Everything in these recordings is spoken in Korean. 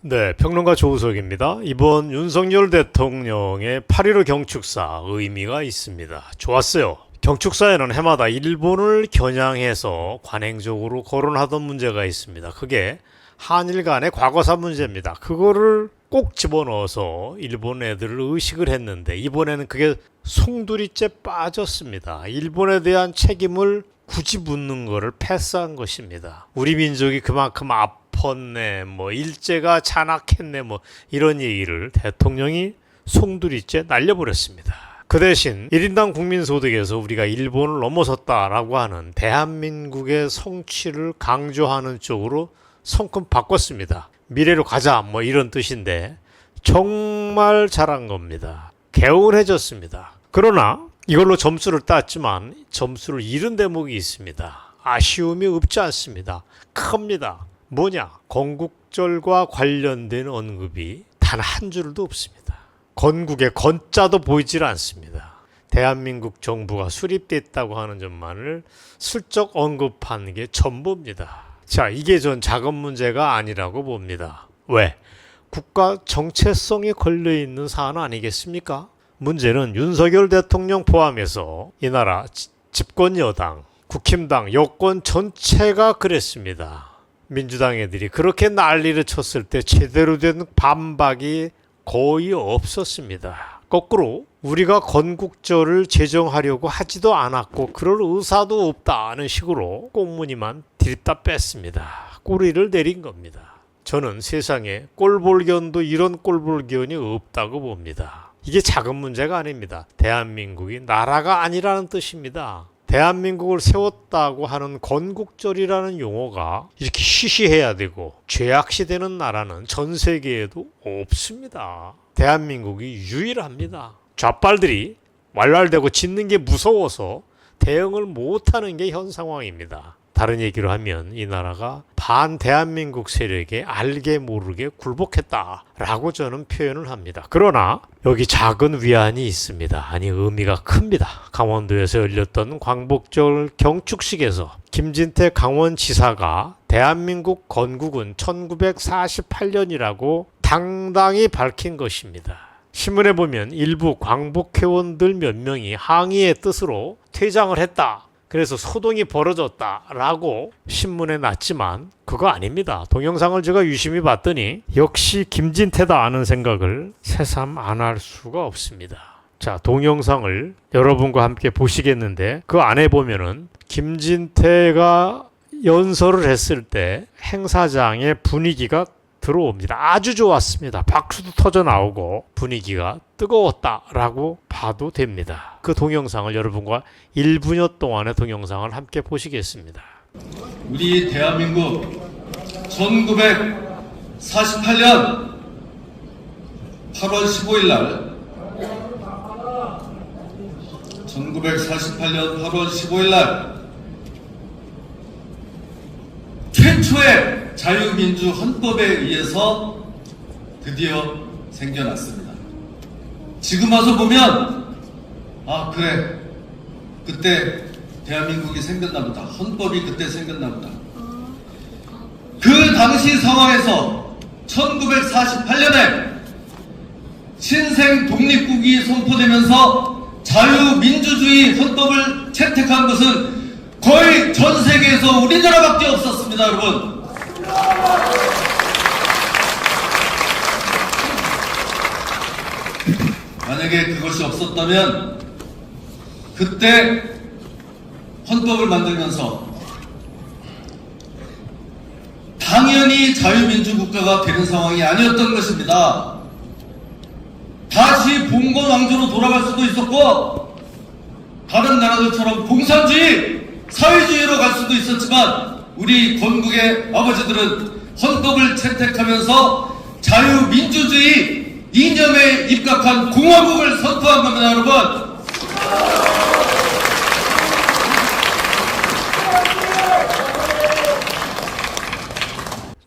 네, 평론가 조우석입니다. 이번 윤석열 대통령의 8.15 경축사 의미가 있습니다. 좋았어요. 경축사에는 해마다 일본을 겨냥해서 관행적으로 거론하던 문제가 있습니다. 그게 한일 간의 과거사 문제입니다. 그거를 꼭 집어넣어서 일본 애들을 의식을 했는데 이번에는 그게 송두리째 빠졌습니다. 일본에 대한 책임을 굳이 묻는 거를 패스한 것입니다. 우리 민족이 그만큼 아팠네, 일제가 잔악했네, 이런 얘기를 대통령이 송두리째 날려버렸습니다. 그 대신 1인당 국민소득에서 우리가 일본을 넘어섰다라고 하는 대한민국의 성취를 강조하는 쪽으로 성큼 바꿨습니다. 미래로 가자, 이런 뜻인데 정말 잘한 겁니다. 개운해졌습니다. 그러나 이걸로 점수를 땄지만 점수를 잃은 대목이 있습니다. 아쉬움이 없지 않습니다. 큽니다. 뭐냐? 건국절과 관련된 언급이 단 한 줄도 없습니다. 건국의 건자도 보이질 않습니다. 대한민국 정부가 수립됐다고 하는 점만을 슬쩍 언급한 게 전부입니다. 자, 이게 전 작은 문제가 아니라고 봅니다. 왜? 국가 정체성이 걸려있는 사안 아니겠습니까? 문제는 윤석열 대통령 포함해서 이 나라 집권 여당, 국힘당, 여권 전체가 그랬습니다. 민주당 애들이 그렇게 난리를 쳤을 때 제대로 된 반박이 거의 없었습니다. 거꾸로 우리가 건국절을 제정하려고 하지도 않았고 그럴 의사도 없다는 식으로 꽁무니만 들이다 뺐습니다. 꼬리를 내린 겁니다. 저는 세상에 꼴볼견도 이런 꼴볼견이 없다고 봅니다. 이게 작은 문제가 아닙니다. 대한민국이 나라가 아니라는 뜻입니다. 대한민국을 세웠다고 하는 건국절이라는 용어가 이렇게 시시해야 되고 죄악시되는 나라는 전 세계에도 없습니다. 대한민국이 유일합니다. 좌빨들이 왈왈대고 짖는 게 무서워서 대응을 못하는 게 현 상황입니다. 다른 얘기로 하면 이 나라가 반대한민국 세력에 알게 모르게 굴복했다라고 저는 표현을 합니다. 그러나 여기 작은 위안이 있습니다. 아니 의미가 큽니다. 강원도에서 열렸던 광복절 경축식에서 김진태 강원지사가 대한민국 건국은 1948년이라고 당당히 밝힌 것입니다. 신문에 보면 일부 광복회원들 몇 명이 항의의 뜻으로 퇴장을 했다. 그래서 소동이 벌어졌다라고 신문에 났지만 그거 아닙니다. 동영상을 제가 유심히 봤더니 역시 김진태다 하는 생각을 새삼 안 할 수가 없습니다. 자, 동영상을 여러분과 함께 보시겠는데 그 안에 보면은 김진태가 연설을 했을 때 행사장의 분위기가 들어옵니다. 아주 좋았습니다. 박수도 터져 나오고 분위기가 뜨거웠다라고 봐도 됩니다. 그 동영상을 여러분과 1분여 동안의 동영상을 함께 보시겠습니다. 우리 대한민국 1948년 8월 15일 날 1948년 8월 15일 날 최초의 자유민주 헌법에 의해서 드디어 생겨났습니다. 지금 와서 보면 그래 그때 대한민국이 생겼나 보다. 헌법이 그때 생겼나 보다. 그 당시 상황에서 1948년에 신생 독립국이 선포되면서 자유민주주의 헌법을 채택한 것은 거의 전 세계에서 우리나라밖에 없었습니다, 여러분. 만약에 그것이 없었다면 그때 헌법을 만들면서 당연히 자유민주국가가 되는 상황이 아니었던 것입니다. 다시 봉건 왕조로 돌아갈 수도 있었고 다른 나라들처럼 공산주의, 사회주의로 갈 수도 있었지만 우리 건국의 아버지들은 헌법을 채택하면서 자유민주주의 이념에 입각한 공화국을 선포한 겁니다, 여러분.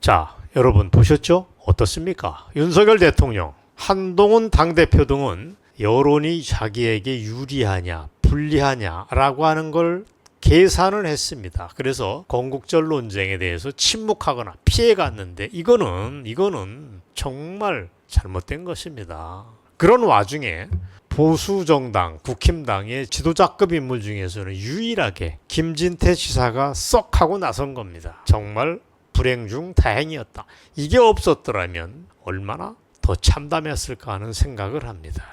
자, 여러분 보셨죠? 어떻습니까? 윤석열 대통령, 한동훈 당대표 등은 여론이 자기에게 유리하냐 불리하냐라고 하는 걸 계산을 했습니다. 그래서 건국절 논쟁에 대해서 침묵하거나 피해갔는데 이거는 정말 잘못된 것입니다. 그런 와중에 보수정당, 국힘당의 지도자급 인물 중에서는 유일하게 김진태 지사가 썩 하고 나선 겁니다. 정말 불행 중 다행이었다. 이게 없었더라면 얼마나 더 참담했을까 하는 생각을 합니다.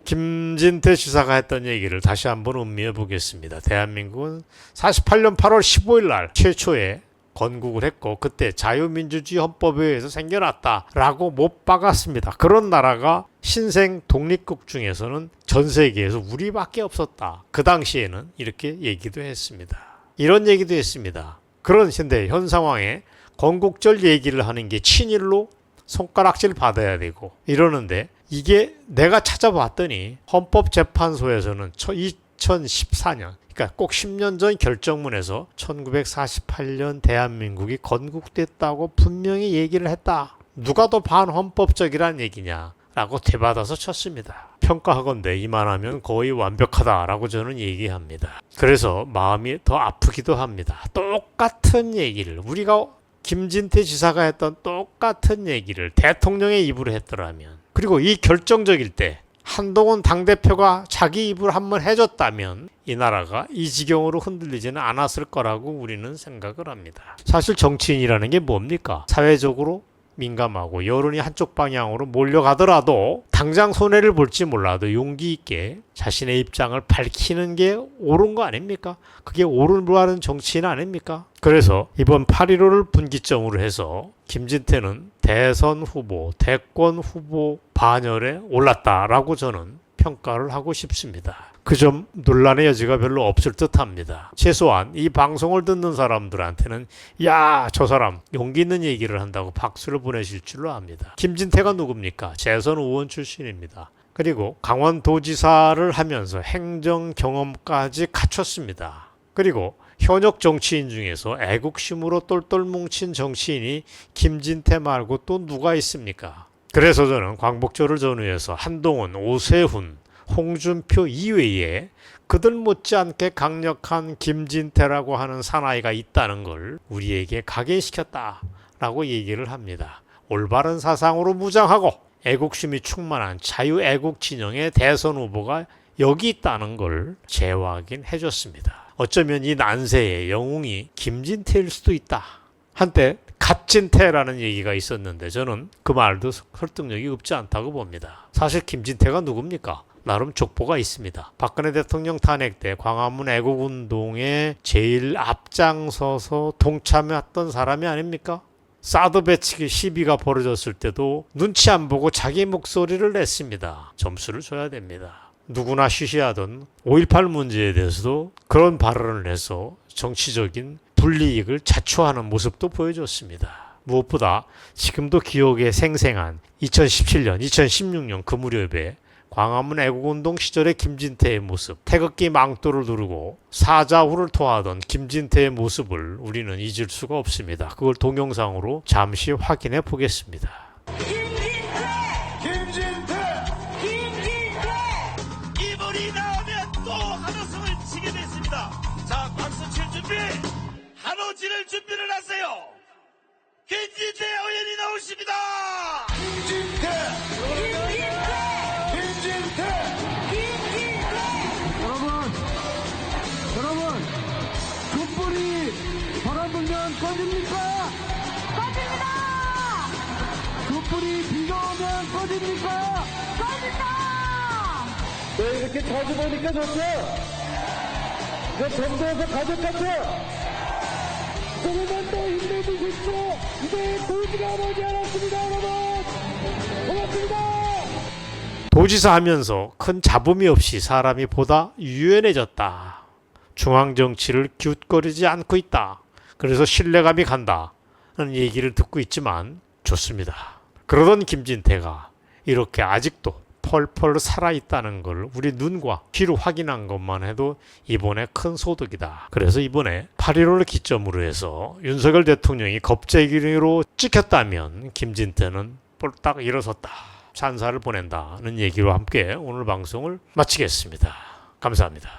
김진태 지사가 했던 얘기를 다시 한번 음미해 보겠습니다. 대한민국은 48년 8월 15일 날 최초에 건국을 했고 그때 자유민주주의 헌법에 의해서 생겨났다라고 못 박았습니다. 그런 나라가 신생 독립국 중에서는 전 세계에서 우리밖에 없었다. 그 당시에는 이렇게 얘기도 했습니다. 이런 얘기도 했습니다. 그런데 현 상황에 건국절 얘기를 하는 게 친일로 손가락질 받아야 되고 이러는데 이게 내가 찾아봤더니 헌법재판소에서는 2014년 그러니까 꼭 10년 전 결정문에서 1948년 대한민국이 건국됐다고 분명히 얘기를 했다. 누가 더 반헌법적이란 얘기냐 라고 되받아서 쳤습니다. 평가하건대 이만하면 거의 완벽하다라고 저는 얘기합니다. 그래서 마음이 더 아프기도 합니다. 똑같은 얘기를 우리가 김진태 지사가 했던 똑같은 얘기를 대통령의 입으로 했더라면 그리고 이 결정적일 때 한동훈 당대표가 자기 입으로 한번 해줬다면 이 나라가 이 지경으로 흔들리지는 않았을 거라고 우리는 생각을 합니다. 사실 정치인이라는 게 뭡니까? 사회적으로 민감하고 여론이 한쪽 방향으로 몰려가더라도 당장 손해를 볼지 몰라도 용기 있게 자신의 입장을 밝히는 게 옳은 거 아닙니까? 그게 옳은 정치인 아닙니까? 그래서 이번 8.15를 분기점으로 해서 김진태는 대선 후보, 대권 후보 반열에 올랐다라고 저는 평가를 하고 싶습니다. 그 점 논란의 여지가 별로 없을 듯합니다. 최소한 이 방송을 듣는 사람들한테는 야, 저 사람 용기 있는 얘기를 한다고 박수를 보내실 줄로 압니다. 김진태가 누굽니까? 재선 의원 출신입니다. 그리고 강원도지사를 하면서 행정 경험까지 갖췄습니다. 그리고 현역 정치인 중에서 애국심으로 똘똘 뭉친 정치인이 김진태 말고 또 누가 있습니까? 그래서 저는 광복절을 전후해서 한동훈, 오세훈, 홍준표 이외에 그들 못지않게 강력한 김진태라고 하는 사나이가 있다는 걸 우리에게 각인시켰다라고 얘기를 합니다. 올바른 사상으로 무장하고 애국심이 충만한 자유애국 진영의 대선 후보가 여기 있다는 걸 재확인해 줬습니다. 어쩌면 이 난세의 영웅이 김진태일 수도 있다. 한때 갓진태라는 얘기가 있었는데 저는 그 말도 설득력이 없지 않다고 봅니다. 사실 김진태가 누굽니까? 나름 족보가 있습니다. 박근혜 대통령 탄핵 때 광화문 애국운동에 제일 앞장서서 동참했던 사람이 아닙니까? 사드 배치기 시비가 벌어졌을 때도 눈치 안 보고 자기 목소리를 냈습니다. 점수를 줘야 됩니다. 누구나 쉬쉬하던 5.18 문제에 대해서도 그런 발언을 해서 정치적인 불이익을 자초하는 모습도 보여줬습니다. 무엇보다 지금도 기억에 생생한 2017년, 2016년 그 무렵에 광화문 애국운동 시절의 김진태의 모습, 태극기 망토를 두르고 사자후를 토하던 김진태의 모습을 우리는 잊을 수가 없습니다. 그걸 동영상으로 잠시 확인해 보겠습니다. 이분이 나오면 또 한호성을 치게 됐습니다. 자, 박수 칠 준비, 한호지를 준비를 하세요. 김진태 의원이 나오십니다. 여러분, 촛불이 바람 불면 꺼집니까? 꺼집니다! 촛불이 비가 오면 꺼집니까? 꺼집니다! 네, 이렇게 자주 보니까 좋죠? 이제 정부에서 가족 같죠? 조금만 더 힘내주십시오. 이제 도지가 머지 않았습니다, 여러분. 고맙습니다. 도지사 하면서 큰 잡음이 없이 사람이 보다 유연해졌다. 중앙정치를 기웃거리지 않고 있다. 그래서 신뢰감이 간다. 는 얘기를 듣고 있지만 좋습니다. 그러던 김진태가 이렇게 아직도 펄펄 살아있다는 걸 우리 눈과 귀로 확인한 것만 해도 이번에 큰 소득이다. 그래서 이번에 8.15를 기점으로 해서 윤석열 대통령이 겁재기로 찍혔다면 김진태는 폴딱 일어섰다. 찬사를 보낸다는 얘기로 함께 오늘 방송을 마치겠습니다. 감사합니다.